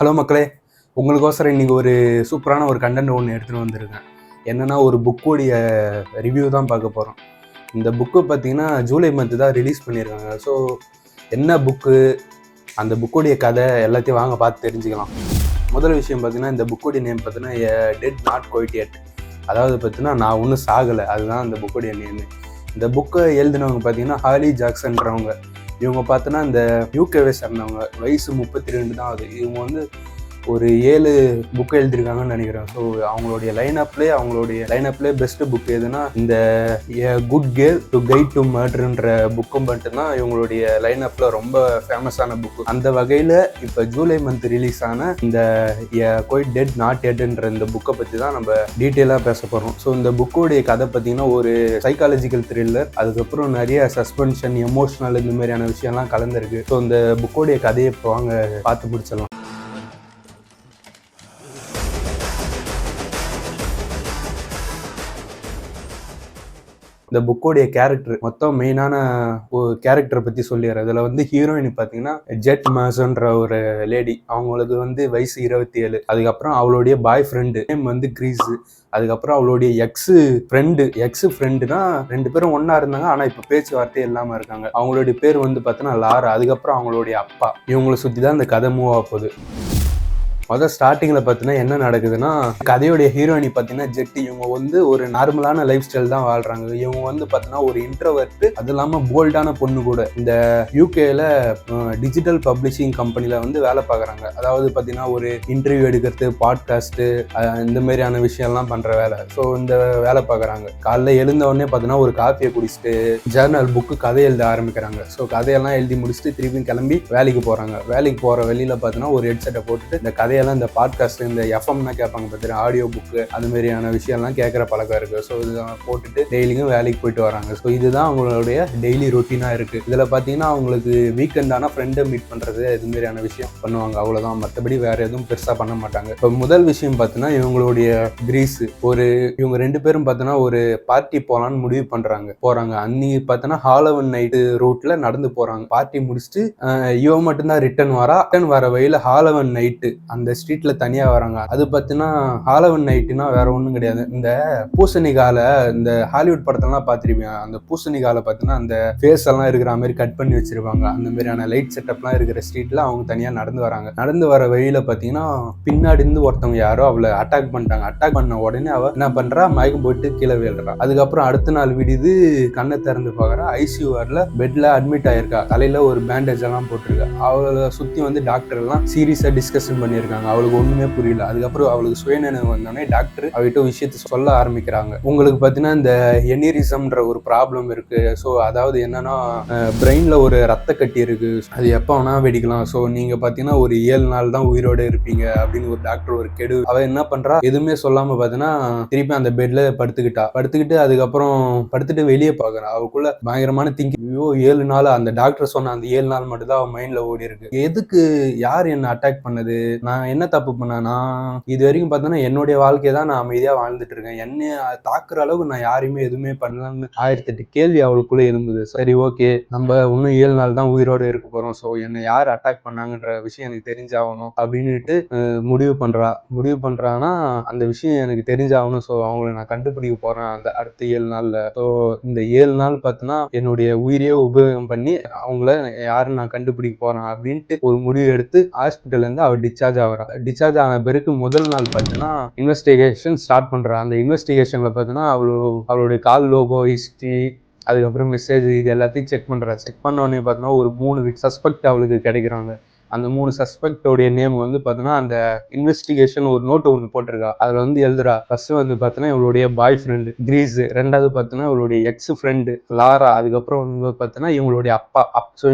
Hello மக்களே, உங்களுக்கோசரம் இன்றைக்கி ஒரு சூப்பரான ஒரு கண்டென்ட் ஒன்று எடுத்துகிட்டு வந்திருக்கேன். என்னென்னா ஒரு புக்கோடைய ரிவ்யூ தான் பார்க்க போகிறோம். இந்த புக்கு பார்த்திங்கன்னா ஜூலை மந்த்து தான் ரிலீஸ் பண்ணியிருக்காங்க. ஸோ என்ன புக்கு, அந்த புக்கோடைய கதை எல்லாத்தையும் வாங்க பார்த்து தெரிஞ்சுக்கலாம். முதல் விஷயம் பார்த்திங்கன்னா, இந்த புக்கோடைய நேம் பார்த்திங்கன்னா எ டெட் நாட் குவைட் எட். அதாவது பார்த்திங்கன்னா நான் ஒன்றும் சாகலை, அதுதான் இந்த புக்கோடைய நேமு. இந்த புக்கை எழுதினவங்க பார்த்திங்கன்னா ஹார்லி ஜாக்சன்றவங்க. இவங்க பார்த்தோன்னா இந்த யூகேவை சேர்ந்தவங்க. வயசு 32 தான் ஆகுது. இவங்க வந்து ஒரு 7 புக்கு எழுதியிருக்காங்கன்னு நினைக்கிறேன். ஸோ அவங்களுடைய லைனப்லேயே பெஸ்ட்டு புக் எதுனா இந்த good girl to guide to மர்டர்ன்ற புக்கும் மட்டும்தான் இவங்களுடைய லைனப்பில் ரொம்ப ஃபேமஸான புக்கு. அந்த வகையில் இப்போ ஜூலை மந்த் ரிலீஸ் ஆன இந்த குவைட் டெட் நாட் எட்ன்ற இந்த புக்கை பற்றி தான் நம்ம டீட்டெயிலாக பேச போகிறோம். ஸோ இந்த புக்கோடைய கதை பார்த்தீங்கன்னா ஒரு சைக்காலஜிக்கல் த்ரில்லர், அதுக்கப்புறம் நிறைய சஸ்பென்ஷன், எமோஷனல் இந்த மாதிரியான விஷயம்லாம் கலந்துருக்கு. ஸோ இந்த புக்கோடைய கதையை இப்போ வாங்க பார்த்து முடிச்சிடலாம். இந்த புக்கோடைய கேரக்டர் மொத்தம் மெயினான ஒரு கேரக்டரை பற்றி சொல்லிடுறேன். இதில் வந்து ஹீரோயின் பார்த்தீங்கன்னா ஜெட் மாசன்ற ஒரு லேடி. அவங்களுக்கு வந்து வயசு 27. அதுக்கப்புறம் அவளுடைய பாய் ஃப்ரெண்டு நேம் வந்து கிரீஸ். அதுக்கப்புறம் அவளுடைய எக்ஸ் ஃப்ரெண்டுனா 2 பேரும் ஒன்றா இருந்தாங்க, ஆனால் இப்போ பேச்சுவார்த்தை இல்லாமல் இருக்காங்க. அவங்களுடைய பேர் வந்து பார்த்தோன்னா லாரா. அதுக்கப்புறம் அவங்களுடைய அப்பா. இவங்களை சுற்றி தான் இந்த கதை மூவ் ஆக போகுது. முதல் ஸ்டார்டிங்கில் பார்த்தீங்கன்னா என்ன நடக்குதுன்னா, கதையோடைய ஹீரோயினி பார்த்தீங்கன்னா ஜெட். இவங்க வந்து ஒரு நார்மலான லைஃப் ஸ்டைல் தான் வாழ்கிறாங்க. இவங்க வந்து பார்த்தீங்கன்னா ஒரு இன்ட்ரோவர்ட், அது இல்லாமல் போல்டான பொண்ணு கூட. இந்த யூகேல டிஜிட்டல் பப்ளிஷிங் கம்பெனியில் வந்து வேலை பார்க்குறாங்க. அதாவது பார்த்தீங்கன்னா ஒரு இன்டர்வியூ எடுக்கிறது, பாட்காஸ்ட்டு, இந்த மாதிரியான விஷயம்லாம் பண்ணுற வேலை. ஸோ இந்த வேலை பார்க்குறாங்க. காலைல எழுந்தவுடனே பார்த்தீங்கன்னா ஒரு காஃபியை குடிச்சிட்டு ஜேர்னல் புக்கு கதை எழுத ஆரம்பிக்கிறாங்க. ஸோ கதையெல்லாம் எழுதி முடிச்சுட்டு திருப்பியும் கிளம்பி வேலைக்கு போகிறாங்க. வேலைக்கு போகிற வெளியில் பார்த்தீங்கன்னா ஒரு ஹெட்செட்டை போட்டுட்டு இந்த கதையெல்லாம் இந்த பாட்காஸ்ட், இந்த எஃப்எம்னா கேட்பாங்க பார்த்தீங்கன்னா, ஆடியோ புக்கு, அது மாதிரியான விஷயம்லாம் கேட்குற பழக்கம் இருக்குது. ஸோ இதெல்லாம் போட்டுட்டு டெய்லியும் வேலைக்கு போயிட்டு வராங்க. ஸோ இதுதான் அவங்களுடைய டெய்லி ரொட்டீனாக இருக்குது. இதில் பார்த்தீங்கன்னா அவங்களுக்கு வீக்கெண்டான ஃப்ரெண்டை மீட் பண்ணுறது, இது மாதிரியான விஷயம் பண்ணுவாங்க. அவ்வளோதான், மற்றபடி வேறு எதுவும் பெருசாக பண்ண மாட்டாங்க. இப்போ முதல் விஷயம் பார்த்தீங்கன்னா இவங்களுடைய கிரீஸ், இவங்க 2 பேரும் பார்த்தோன்னா ஒரு பார்ட்டி போகலான்னு முடிவு போகிறாங்க. அன்னைக்கு பார்த்தோன்னா ஹாலோவின் நைட்டு ரூட்டில் நடந்து போகிறாங்க. பார்ட்டி முடிச்சுட்டு இவன் மட்டும்தான் ரிட்டர்ன் வர வழியில் ஹாலோவின் நைட்டு அந்த ஸ்ட்ரீட்ல தனியா வராங்க. அது பார்த்தீங்கன்னா ஹாலோவின் நைட்டுனா வேற ஒன்றும் கிடையாது. இந்த பூசணிக்கால இந்த ஹாலிவுட் படத்தெல்லாம் பார்த்துருப்பீங்க. அந்த பூசணிக்கால பார்த்தீங்கன்னா அந்த ஃபேஸ் எல்லாம் இருக்கிற மாதிரி கட் பண்ணி வச்சிருப்பாங்க. அந்த மாதிரியான லைட் செட்டப்லாம் இருக்கிற ஸ்ட்ரீட்ல அவங்க தனியா நடந்து வராங்க. நடந்து வர வழியில பார்த்தீங்கன்னா பின்னாடி இருந்து ஒருத்தவங்க யாரோ அவளை அட்டாக் பண்ணிட்டாங்க. அட்டாக் பண்ண உடனே அவ என்ன பண்றா, மயக்கம் போயிட்டு கீழே விழுறா. அதுக்கப்புறம் அடுத்த நாள் விடுது, கண்ணை திறந்து பார்க்கறா, ஐசியூ வார்டில் பெட்ல அட்மிட் ஆயிருக்கா. தலையில ஒரு பேண்டேஜ் எல்லாம் போட்டிருக்கா. அவளை சுத்தி வந்து டாக்டர் எல்லாம் சீரியஸா டிஸ்கஷன் பண்ணியிருக்காங்க. அவளுக்கு ஒண்ணுமே புரியல. அதுக்கப்புறம் அவளுக்கு சுயநினைவு வந்தோடனே டாக்டர் அவகிட்ட விஷயத்த சொல்ல ஆரம்பிக்கிறாங்க. உங்களுக்கு பார்த்தீங்கன்னா இந்த எனிரிசம்ன்ற ஒரு ப்ராப்ளம் இருக்கு. ஸோ அதாவது என்னன்னா, பிரெயின்ல ஒரு ரத்த கட்டி இருக்கு, அது எப்போ வேணா வெடிக்கலாம். ஸோ நீங்க பார்த்தீங்கன்னா ஒரு 7 நாள் தான் உயிரோட இருப்பீங்க அப்படின்னு ஒரு டாக்டர் ஒரு கெடு. அவ என்ன பண்றா, எதுவுமே சொல்லாம பார்த்தீங்கன்னா திருப்பி அந்த பெட்ல படுத்துக்கிட்டு அதுக்கப்புறம் படுத்துட்டு வெளியே பார்க்கறா. அவளுக்குள்ள பயங்கரமான திங்கிங். 7 நாள் அந்த டாக்டர் சொன்ன அந்த 7 நாள் மட்டும் தான் அவன் மைண்ட்ல ஓடி இருக்கு. எதுக்கு, யார் என்ன அட்டாக் பண்ணது, நான் என்ன தப்பு பண்ணேன்னா, இது வரைக்கும் பார்த்தோன்னா என்னுடைய வாழ்க்கையை தான் நான் அமைதியாக வாழ்ந்துட்டு இருக்கேன், என்ன தாக்குற அளவுக்கு நான் யாரையுமே எதுவுமே பண்ணலான்னு 1008 கேள்வி அவளுக்குள்ளே இருந்தது. சரி, ஓகே, நம்ம இன்னும் 7 நாள் தான் உயிரோடு இருக்க போகிறோம். ஸோ என்னை யார் அட்டாக் பண்ணாங்கன்ற விஷயம் எனக்கு தெரிஞ்சாகணும் அப்படின்ட்டு முடிவு பண்ணுறான்னா அந்த விஷயம் எனக்கு தெரிஞ்சாகணும். ஸோ அவங்களை நான் கண்டுபிடிக்க போகிறேன் அந்த அடுத்த 7 நாளில். ஸோ இந்த 7 நாள் பார்த்தோன்னா என்னுடைய உயிரையே உபயோகம் பண்ணி அவங்கள யாருன்னு நான் கண்டுபிடிக்க போகிறேன் அப்படின்ட்டு ஒரு முடிவு எடுத்து ஹாஸ்பிட்டல்லேருந்து அவர் டிஸ்சார்ஜ் ஆன பிறகு முதல் நாள் பார்த்தீங்கன்னா இன்வெஸ்டிகேஷன் ஸ்டார்ட் பண்ணுறா. அந்த இன்வெஸ்டிகேஷனில் பார்த்தீங்கன்னா அவளுடைய கால் லோகோ, ஹிஸ்ட்ரி, அதுக்கப்புறம் மெசேஜ், இது எல்லாத்தையும் செக் பண்ண உடனே பார்த்தோன்னா ஒரு 3 சஸ்பெக்ட் அவளுக்கு கிடைக்கிறாங்க. அந்த 3 சஸ்பெக்டோடைய நேம் வந்து பார்த்தோன்னா அந்த இன்வெஸ்டிகேஷன் ஒரு நோட்டு ஒன்று போட்டிருக்கா. அதில் வந்து எழுதுறா. ஃபர்ஸ்ட் வந்து பார்த்தோன்னா இவளுடைய பாய் ஃப்ரெண்டு கிரீஸ், ரெண்டாவது பார்த்தோன்னா இவளுடைய எக்ஸ் ஃப்ரெண்டு லாரா, அதுக்கப்புறம் வந்து பார்த்தோன்னா இவங்களுடைய அப்பா. ஸோ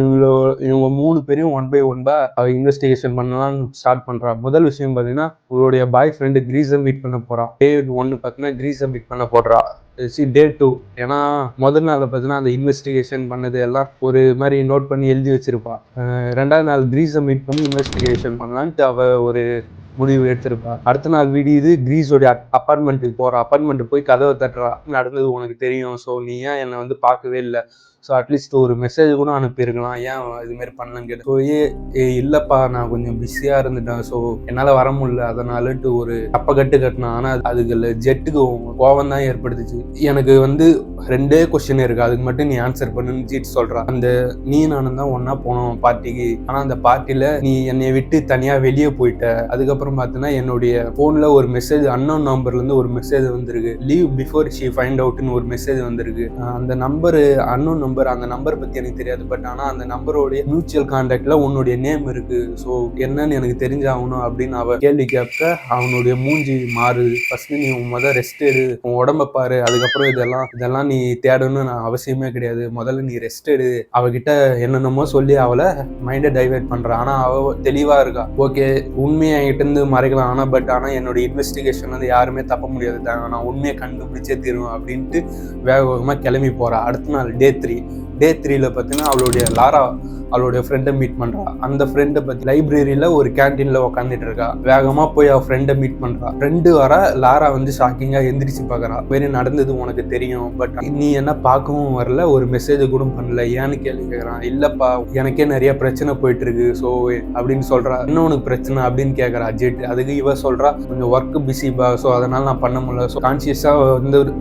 இவங்க 3 பேரையும் ஒன் பை ஒன்பா அவ இன்வெஸ்டிகேஷன் பண்ணலாம்னு ஸ்டார்ட் பண்றா. முதல் விஷயம் பார்த்தீங்கன்னா இவருடைய பாய் ஃப்ரெண்டு கிரீஸை மீட் பண்ண போறான். டே 1 பார்த்தீங்கன்னா கிரீஸை மீட் பண்ண போடுறா. டே 2, ஏன்னா முதல் நாள் பார்த்தீங்கன்னா அந்த இன்வெஸ்டிகேஷன் பண்ணது எல்லாம் ஒரு மாதிரி நோட் பண்ணி எழுதி வச்சிருப்பா. ரெண்டாவது நாள் கிரீஸை மீட் பண்ணி இன்வெஸ்டிகேஷன் பண்ணலான்ட்டு அவ ஒரு முடிவு எடுத்திருப்பா. அடுத்த நாள் விடியுது, கிரீஸோடைய அப்பார்ட்மெண்ட்டுக்கு போறா. அப்பார்ட்மெண்ட்டுக்கு போய் கதவை தட்டுறா. நடந்தது உனக்கு தெரியும், ஸோ நீ ஏன் என்னை வந்து பார்க்கவே இல்லை, ஸோ அட்லீஸ்ட் ஒரு மெசேஜ் கூட அனுப்பியிருக்கலாம், ஏன் இது மாதிரி பண்ணலன்னு கேட்டு. ஸோ இல்லைப்பா நான் கொஞ்சம் பிஸியாக இருந்துட்டேன், ஸோ என்னால் வர முடியல அதனாலட்டு ஒரு கட்டு கட்டினேன். ஆனால் அதுக்கு ஜெட்டுக்கு கோவம் தான் ஏற்படுத்துச்சு. எனக்கு வந்து 2 கொஸ்டின் இருக்கு, அதுக்கு மட்டும் நீ ஆன்சர் பண்ணுன்னு ஜீட் சொல்கிறான். அந்த நீ நானும் தான் ஒன்னா போனோம் பார்ட்டிக்கு, ஆனால் அந்த பார்ட்டியில் நீ என்னை விட்டு தனியாக வெளியே போயிட்ட. அதுக்கப்புறம் பார்த்தீங்கன்னா என்னுடைய ஃபோனில் ஒரு மெசேஜ் அன்னோன் நம்பர்லேருந்து ஒரு மெசேஜ் வந்திருக்கு, லீவ் பிஃபோர் ஷி ஃபைண்ட் அவுட்னு ஒரு மெசேஜ் வந்திருக்கு. அந்த நம்பரு அன்னோன் நம்பர், அந்த நம்பர் பற்றி எனக்கு தெரியாது, பட் ஆனால் அந்த நம்பரோடைய மியூச்சுவல் கான்டாக்டில் உன்னுடைய நேம் இருக்கு, ஸோ என்னன்னு எனக்கு தெரிஞ்சாகணும் அப்படின்னு அவ கேள்வி கேட்க அவனுடைய மூஞ்சி மாறுது. ஃபர்ஸ்ட் நீ முதல் ரெஸ்ட் எடு, உன் உடம்ப பாரு, அதுக்கப்புறம் இதெல்லாம் நீ தேடணும்னு அவசியமே கிடையாது, முதல்ல நீ ரெஸ்ட் எடு. அவகிட்ட என்னென்னமோ சொல்லி அவளை மைண்டை டைவெர்ட் பண்றான். ஆனா அவ தெளிவா இருக்கா, ஓகே உண்மையை என்கிட்ட இருந்து மறைக்கலாம், ஆனா என்னோட இன்வெஸ்டிகேஷன் வந்து யாருமே தப்ப முடியாது, நான் உண்மையை கண்டுபிடிச்சே தீருவேன் அப்படின்ட்டு வேக வேகமா கிளம்பி போறா. அடுத்த நாள் டே 3ல பார்த்தீங்கன்னா அவளுடைய ஃப்ரெண்டை மீட் பண்றா. அந்த ஃப்ரெண்டை பத்தி லைப்ரரியில ஒரு கேன்டீன்ல உட்காந்துட்டு இருக்கா. வேகமா போய் அவ ஃப்ரெண்டை மீட் பண்றா. ஃப்ரெண்டு வர லாரா வந்து ஷாக்கிங்கா எந்திரிச்சு பாக்குறா. வேற நடந்தது உனக்கு தெரியும், பட் நீ என்ன பார்க்கவும் வரல, ஒரு மெசேஜ் கூட பண்ணல, ஏன்னு கேள்வி கேட்கறான். இல்லப்பா எனக்கே நிறைய பிரச்சனை போயிட்டு இருக்கு ஸோ அப்படின்னு சொல்றா. என்ன உனக்கு பிரச்சனை அப்படின்னு கேட்கறா ஜெட். அதுக்கு இவ சொல்றா, கொஞ்சம் ஒர்க் பிஸிப்பா, ஸோ அதனால நான் பண்ண முடியல, ஸோ கான்சியஸா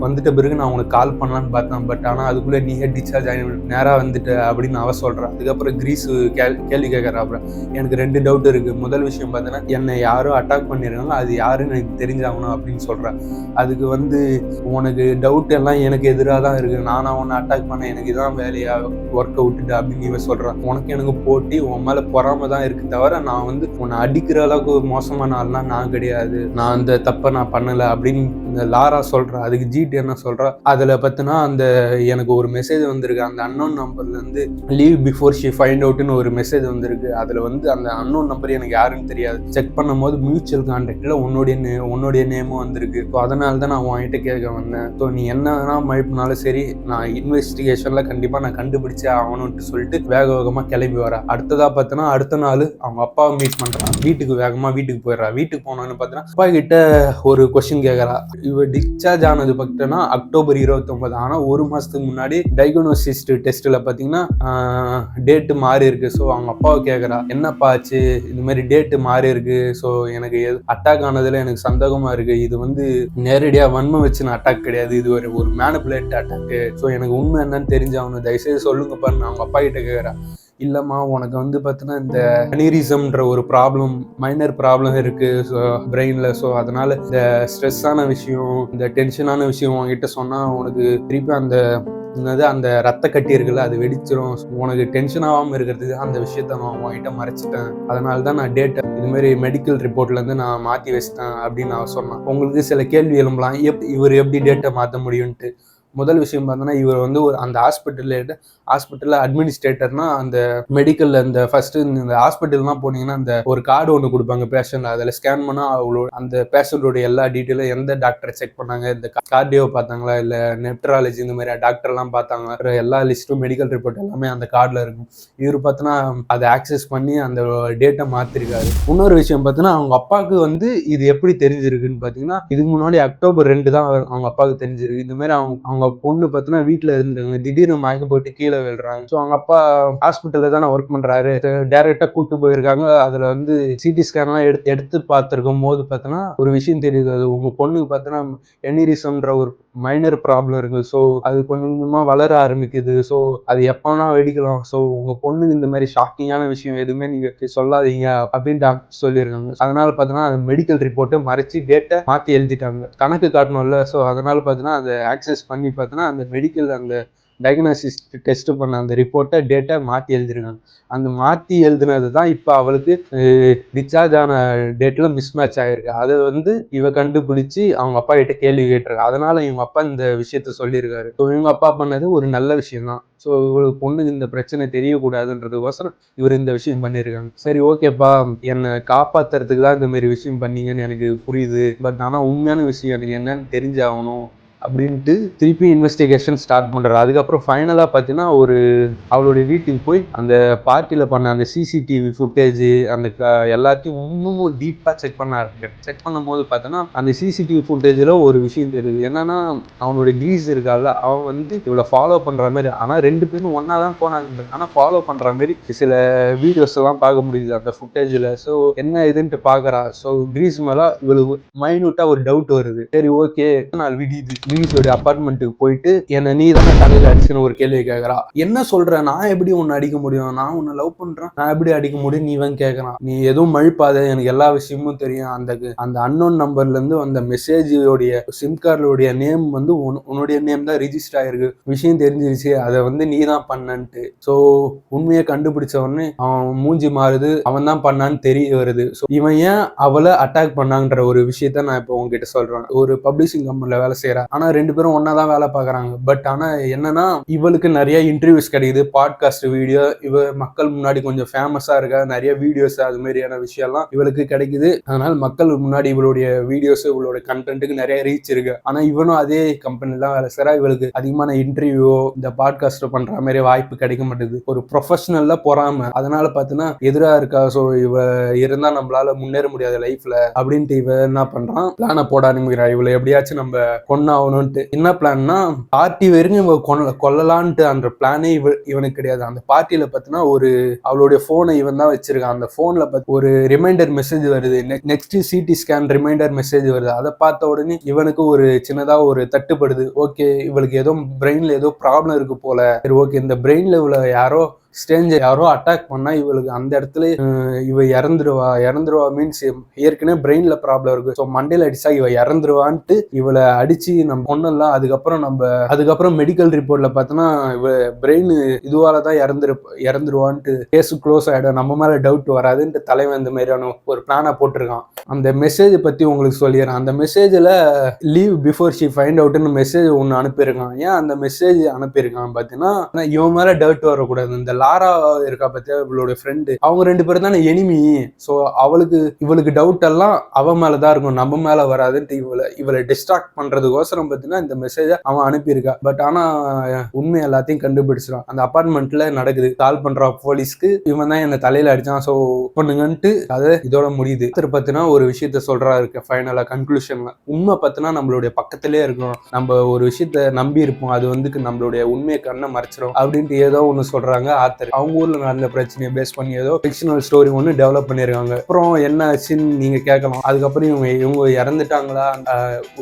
வந்துட்ட பிறகு நான் உனக்கு கால் பண்ணலான்னு பார்த்தேன், பட் ஆனா அதுக்குள்ள நீயே டிஸ்சார்ஜ் ஆகி நேரா வந்துட்ட அப்படின்னு அவ சொல்றா. அதுக்கப்புறம் கிரீஸ் கேள்வி கேட்கறா. அப்புறம் எனக்கு 2 டவுட் இருக்கு. முதல் விஷயம் பார்த்தீங்கன்னா என்னை யாரும் அட்டாக் பண்ணிருக்காங்க, அது யாருன்னு எனக்கு தெரிஞ்சாகணும் அப்படின்னு சொல்றேன். அதுக்கு வந்து உனக்கு டவுட் எல்லாம் எனக்கு எதிராக தான் இருக்கு, நானா உன்னை அட்டாக் பண்ண, எனக்கு இதான் வேலையா, ஒர்க்கை விட்டுட்டு அப்படின்னு இவ சொல்றான். உனக்கு எனக்கு போட்டி, உன் மேல பொறாம தான் இருக்கு தவிர நான் வந்து உன்னை அடிக்கிற அளவுக்கு ஒரு மோசமான ஆள்லாம் நான் கிடையாது, நான் அந்த தப்பை நான் பண்ணல அப்படின்னு லாரா சொல்றா. அதுக்கு ஜீட் என்ன சொல்றா, அதுல பார்த்தினா அந்த எனக்கு ஒரு மெசேஜ் வந்திருக்கு, அந்த அன்னோன் நம்பர்ல இருந்து லீவ் பிஃபோர் ஷி ஃபைண்ட் அவுட்னு ஒரு மெசேஜ் வந்திருக்கு. அதுல வந்து அந்த அன்னோன் நம்பர் எனக்கு யாருன்னு தெரியாது, செக் பண்ணும்போது மியூச்சுவல் கான்டாக்ட்ல உன்னுடைய நேமும் வந்திருக்கு, ஸோ அதனால தான் நான் உன்கிட்ட கேட்க வந்தேன். ஸோ நீ என்ன மழைப்புனாலும் சரி, நான் இன்வெஸ்டிகேஷன்ல கண்டிப்பா நான் கண்டுபிடிச்சே ஆகணும்னு சொல்லிட்டு வேகமா கிளம்பி வரா. அடுத்ததா பார்த்தோன்னா அடுத்த நாள் அவங்க அப்பாவை மீட் பண்றான். வீட்டுக்கு போயிடுறா. வீட்டுக்கு போனோன்னு பார்த்தீங்கன்னா அப்பா கிட்ட ஒரு கொஸ்டின் கேட்கறா. இவ டிஸ்சார்ஜ் ஆனது பார்த்தீங்கன்னா அக்டோபர் 29, ஆனா ஒரு மாசத்துக்கு முன்னாடி டயக்னோசிஸ் டெஸ்ட்ல பார்த்தீங்கன்னா டேட்டு மாறி இருக்கு. ஸோ அவங்க அப்பாவை கேட்கறா, என்னப்பா ஆச்சு, இது மாதிரி டேட்டு மாறி இருக்கு, ஸோ எனக்கு அட்டாக் ஆனதுல எனக்கு சந்தேகமா இருக்கு, இது வந்து நேரடியா வன்மை வச்சு அட்டாக் கிடையாது, இது ஒரு மேனிபுலேட் அட்டாக்கு, ஸோ எனக்கு உண்மை என்னன்னு தெரிஞ்சாகணும், தயவுசெய்து சொல்லுங்கப்பான்னு அவங்க அப்பா கிட்ட கேட்கறா. இல்லம்மா உனக்கு வந்து பார்த்தீங்கன்னா இந்த அனிரிசம்ன்ற ஒரு மைனர் ப்ராப்ளம் இருக்கு பிரெயின்ல, ஸோ அதனால இந்த ஸ்ட்ரெஸ்ஸான விஷயம், இந்த டென்ஷனான விஷயம் உங்ககிட்ட சொன்னா உனக்கு திருப்பி அந்த ரத்த கட்டி இருக்குல்ல அது வெடிச்சிரும், உனக்கு டென்ஷன் ஆகாம இருக்கிறதுக்கு அந்த விஷயத்த நான் உங்ககிட்ட மறைச்சிட்டேன், அதனால தான் நான் டேட்டை இது மாதிரி மெடிக்கல் ரிப்போர்ட்ல இருந்து நான் மாத்தி வச்சிட்டேன் அப்படின்னு நான் சொன்னேன். உங்களுக்கு சில கேள்வி எழும்பலாம், இவர் எப்படி டேட்டை மாற்ற முடியும்ட்டு. முதல் விஷயம் பார்த்தோன்னா இவர் வந்து அந்த ஹாஸ்பிட்டலில் அட்மினிஸ்ட்ரேட்டர்னா அந்த மெடிக்கல்ல இந்த ஃபர்ஸ்ட் இந்த ஹாஸ்பிட்டல்லாம் போனீங்கன்னா அந்த ஒரு கார்டு ஒன்று கொடுப்பாங்க பேஷண்ட், அதில் ஸ்கேன் பண்ணால் அவ்வளோ அந்த பேஷண்டோட எல்லா டீட்டெயிலும், எந்த டாக்டரை செக் பண்ணாங்க, இந்த கார்டியோ பார்த்தாங்களா இல்லை நெப்ட்ராலஜி இந்த மாதிரி டாக்டர்லாம் பார்த்தாங்க, எல்லா லிஸ்ட்டும் மெடிக்கல் ரிப்போர்ட் எல்லாமே அந்த கார்டில் இருக்கும். இவர் பார்த்தோன்னா அதை ஆக்சஸ் பண்ணி அந்த டேட்டை மாற்றிருக்காரு. இன்னொரு விஷயம் பார்த்தோன்னா அவங்க அப்பாவுக்கு வந்து இது எப்படி தெரிஞ்சிருக்குன்னு பார்த்தீங்கன்னா இதுக்கு முன்னாடி அக்டோபர் 2 தான் அவங்க அப்பாவுக்கு தெரிஞ்சிருக்கு. இந்த மாதிரி அவங்க பொண்ணு பார்த்தீங்கன்னா வீட்டுல இருந்தாங்க, திடீர்னு மயக்கம் போட்டு கீழே விழுறாங்க. ஸோ அவங்க அப்பா ஹாஸ்பிட்டல்ல தானே ஒர்க் பண்றாரு, டைரக்டா கூட்டு போயிருக்காங்க. அதுல வந்து சிடி ஸ்கேன் எல்லாம் எடுத்து பார்த்திருக்கும் போது பார்த்தோன்னா ஒரு விஷயம் தெரியுது, அது உங்க பொண்ணுக்கு பார்த்தோன்னா எனிரிசம்ன்ற ஒரு மைனர் ப்ராப்ளம் இருக்கு, ஸோ அது கொஞ்சமா வளர ஆரம்பிக்குது, ஸோ அது எப்போனா வெடிக்கலாம், ஸோ உங்க பொண்ணுக்கு இந்த மாதிரி ஷாக்கிங்கான விஷயம் எதுவுமே நீங்க சொல்லாதீங்க அப்படின்னு டாக்டர் சொல்லியிருக்காங்க. அதனால பார்த்தோன்னா அந்த மெடிக்கல் ரிப்போர்ட்டை மறைச்சு டேட்டை மாற்றி எழுதிட்டாங்க, கணக்கு காட்டணும்ல, ஸோ அதனால பார்த்தோன்னா அதை ஆக்சஸ் பண்ணி பார்த்தோன்னா அந்த மெடிக்கல் அந்த டயக்னோசிஸ் டெஸ்ட் பண்ண அந்த ரிப்போர்ட்டை டேட்டை மாற்றி எழுதிருக்காங்க. அந்த மாற்றி எழுதுனது தான் இப்போ அவளுக்கு டிஸ்சார்ஜ் ஆன டேட்டில் மிஸ்மேட்ச் ஆகிருக்கு. அதை வந்து இவ கண்டுபிடிச்சி அவங்க அப்பா கிட்ட கேள்வி கேட்டிருக்காங்க. அதனால இவங்க அப்பா இந்த விஷயத்த சொல்லியிருக்காரு. ஸோ இவங்க அப்பா பண்ணது ஒரு நல்ல விஷயம் தான். ஸோ இவங்களுக்கு பொண்ணுக்கு இந்த பிரச்சனை தெரியக்கூடாதுன்றதுக்கோசரம் இவர் இந்த விஷயம் பண்ணியிருக்காங்க. சரி ஓகேப்பா, என்னை காப்பாற்றுறதுக்கு தான் இந்த மாதிரி விஷயம் பண்ணீங்கன்னு எனக்கு புரியுது, பட் ஆனால் உண்மையான விஷயம் எனக்கு என்னன்னு தெரிஞ்சாகணும் அப்படின்ட்டு திருப்பி இன்வெஸ்டிகேஷன் ஸ்டார்ட் பண்றாரு. அதுக்கப்புறம் ஃபைனலா பார்த்தீங்கன்னா அவளுடைய வீட்டுக்கு போய் அந்த பார்ட்டியில் பண்ண அந்த சிசிடிவி ஃபுட்டேஜ் அந்த எல்லாத்தையும் இன்னமும் டீப்பாக செக் பண்ண ஆரம்பிக்கிறேன். செக் பண்ணும்போது பார்த்தோன்னா அந்த சிசிடிவி ஃபுட்டேஜில் ஒரு விஷயம் தெரியுது. என்னன்னா அவனுடைய கிரீஸ் இருக்கால, அவன் வந்து இவ்வளோ ஃபாலோ பண்ணுற மாதிரி, ஆனால் 2 பேரும் ஒன்றா தான் போனாங்க, ஆனால் ஃபாலோ பண்ணுற மாதிரி சில வீடியோஸ் எல்லாம் பார்க்க முடியுது அந்த ஃபுட்டேஜில். ஸோ என்ன இதுன்ட்டு பார்க்குறா. ஸோ கிரீஸ் மேலே இவளுக்கு மைனூட்டாக ஒரு டவுட் வருது. சரி ஓகே, நாள் விடியுது. கிரீஸோடைய அப்பார்ட்மெண்ட்டுக்கு போயிட்டு என்ன நீ தானே தலையில் அடிச்சுன்னு ஒரு கேள்வி கேட்குறா. என்ன சொல்ற, நான் எப்படி உன்னை அடிக்க முடியும், நான் உன்னை லவ் பண்றேன், நான் எப்படி அடிக்க முடியும், நீ வந்து கேட்கறான். நீ எதுவும் மழுப்பாத, எனக்கு எல்லா விஷயமும் தெரியும். அந்த அன்னோன் நம்பர்ல இருந்து அந்த மெசேஜோடைய சிம் கார்டுடைய நேம் வந்து உன்னுடைய நேம் தான் ரிஜிஸ்டர் ஆயிருக்கு, விஷயம் தெரிஞ்சிருச்சு, அதை வந்து நீ தான் பண்ணன்ட்டு. ஸோ உண்மையை கண்டுபிடிச்ச உடனே அவன் மூஞ்சி மாறுது, அவன் தான் பண்ணான்னு தெரிய வருது. ஸோ இவன் ஏன் அவளை அட்டாக் பண்ணாங்கன்ற ஒரு விஷயத்த நான் இப்போ உங்ககிட்ட சொல்றேன். ஒரு பப்ளிஷிங் கம்பெனில வேலை செய்யறா, ஆனா 2 பேரும் ஒன்னா தான் வேலை பார்க்கறாங்க. பட் ஆனா என்னன்னா இவளுக்கு நிறைய இன்டர்வியூஸ் கிடைக்குது, பாட்காஸ்ட் வீடியோ, இவ மக்கள் முன்னாடி கொஞ்சம் ஃபேமஸா இருக்கா, நிறைய வீடியோஸ் அது மாதிரியான விஷயம்லாம் இவளுக்கு கிடைக்குது. அதனால மக்கள் முன்னாடி இவளுடைய வீடியோஸ் இவளோட கண்டென்ட்டுக்கு நிறைய ரீச் இருக்கு. ஆனா இவனும் அதே கம்பெனில தான் வேலை செய்யறா. இவளுக்கு அதிகமான இன்டர்வியூ இந்த பாட்காஸ்ட் பண்ற மாதிரி வாய்ப்பு கிடைக்க மாட்டேங்குது. ஒரு ப்ரொஃபஷனல்ல பொறாம, அதனால பாத்தீங்கன்னா எதிரா இருக்கா. ஸோ இவ இருந்தா நம்மளால முன்னேற முடியாது லைஃப்ல அப்படின்ட்டு இவ என்ன பண்றான், பிளானை போட ஆரம்பிக்கிறா. இவளை எப்படியாச்சும் நம்ம கொன்னாகணும்ட்டு. என்ன பிளான்னா பார்ட்டி வரைக்கும் இவ கொல்லலான்ட்டு அந்த பிளானே இவனுக்கு கிடையாது. அந்த பார்ட்டியில பாத்தீங்கன்னா அவளுடைய போனை இவன் தான் வச்சிருக்கான். அந்த போன்ல ஒரு ரிமைண்டர் மெசேஜ் வருது, next CT scan reminder message வருது. அதை பார்த்த உடனே இவனுக்கு ஒரு சின்னதா ஒரு தட்டுப்படுது. ஓகே, இவளுக்கு ஏதோ பிரெயின்ல ஏதோ ப்ராப்ளம் இருக்கு போல. சரி ஓகே, இந்த பிரெயின்ல இவளை ஸ்ட்ரேஞ்சர் யாரோ அட்டாக் பண்ணா இவளுக்கு அந்த இடத்துல இவ இறந்துருவா மீன்ஸ் ஏற்கனவே பிரெயின்ல ப்ராப்ளம் இருக்கு. ஸோ மண்டையில அடிச்சா இவ இறந்துருவான்ட்டு இவளை அடிச்சு நம்ம ஒண்ணுலாம். அதுக்கப்புறம் மெடிக்கல் ரிப்போர்ட்ல பார்த்தோன்னா இவ பிரெயின் இதுவாலதான் இறந்துருவான்ட்டு கேஸ் க்ளோஸ் ஆயிடும், நம்ம மேல டவுட் வராதுன்ட்டு தலைவன் இந்த மாதிரியான ஒரு பிளானை போட்டிருக்கான். அந்த மெசேஜ் பத்தி உங்களுக்கு சொல்லிடுறேன். அந்த மெசேஜ்ல லீவ் பிஃபோர் ஷி ஃபைண்ட் அவுட்னு மெசேஜ் ஒன்று அனுப்பியிருக்கான். ஏன் அந்த மெசேஜ் அனுப்பியிருக்கான் பார்த்தீங்கன்னா, இவன் மேல டவுட் வரக்கூடாது. இந்த லாரா இருக்கா பத்தியா, இவளுடைய ஃப்ரெண்டு, அவங்க 2 பேரும் தானே எனிமி. ஸோ இவளுக்கு டவுட் எல்லாம் அவன் மேலதான் இருக்கும், நம்ம மேல வராதுன்ட்டு இவளை டிஸ்ட்ராக்ட் பண்றதுக்கோசரம் பார்த்தீங்கன்னா இந்த மெசேஜ அவன் அனுப்பியிருக்கா. பட் ஆனா உண்மை எல்லாத்தையும் கண்டுபிடிச்சிடும். அந்த அபார்ட்மெண்ட்ல நடக்குது. கால் பண்ற போலீஸ்க்கு இவன் தான் என்ன தலையில அடிச்சான், ஸோ பண்ணுங்கன்ட்டு அதை இதோட முடியுது. பார்த்தீங்கன்னா ஒரு விஷயத்த சொல்றா இருக்கு ஃபைனலா கன்க்ளூஷன்ல. உண்மை பார்த்தீங்கன்னா நம்மளுடைய பக்கத்திலே இருக்கும், நம்ம ஒரு விஷயத்த நம்பி இருப்போம், அது வந்து நம்மளுடைய உண்மையை கண்ணை மறைச்சிடும் அப்படின்ட்டு ஏதோ ஒன்று சொல்றாங்க ஆத்தர். அவங்க ஊர்ல நடந்த பிரச்சனையை பேஸ் பண்ணி ஏதோ ஃபிக்ஷனல் ஸ்டோரி ஒன்று டெவலப் பண்ணிருக்காங்க. அப்புறம் என்ன ஆச்சுன்னு நீங்க கேட்கலாம். அதுக்கப்புறம் இவங்க இறந்துட்டாங்களா,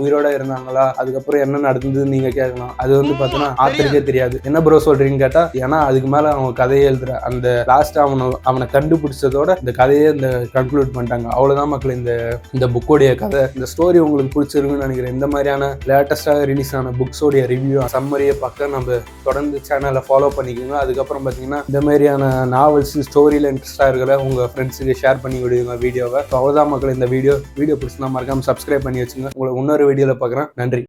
உயிரோட இருந்தாங்களா, அதுக்கப்புறம் என்ன நடந்ததுன்னு நீங்க கேட்கலாம். அது வந்து பார்த்தீங்கன்னா ஆத்தருக்கே தெரியாது. என்ன ப்ரோ சொல்றீங்கன்னு கேட்டா, ஏன்னா அதுக்கு மேல அவங்க கதையை எழுதுற அந்த லாஸ்ட் அவனை கண்டுபிடிச்சதோட இந்த கதையை இந்த கன்க்ளூட் பண்ணிட்டாங்க. அவ்வளவுதான் மக்கள் இந்த புக்கோடைய கதை. இந்த ஸ்டோரி உங்களுக்கு பிடிச்சிருக்குன்னு நினைக்கிறேன். இந்த மாதிரியான லேட்டஸ்டாக ரிலீஸ் ஆன புக்ஸோடைய ரிவ்யூ சம்மரியை பார்க்க நம்ம தொடர்ந்து சேனலை ஃபாலோ பண்ணிக்கோங்க. அதுக்கப்புறம் பார்த்தீங்கன்னா இந்த மாதிரியான நாவல்ஸ் ஸ்டோரியில் இன்ட்ரெஸ்டாக இருக்கிற உங்கள் ஃப்ரெண்ட்ஸுக்கு ஷேர் பண்ணி விடுங்க வீடியோவை. அவ்வளோதான் மக்கள், இந்த வீடியோ பிடிச்சிருந்தா மறக்காம சப்ஸ்கிரைப் பண்ணி வச்சுங்க. உங்களை இன்னொரு வீடியோவில் பார்க்குறேன். நன்றி.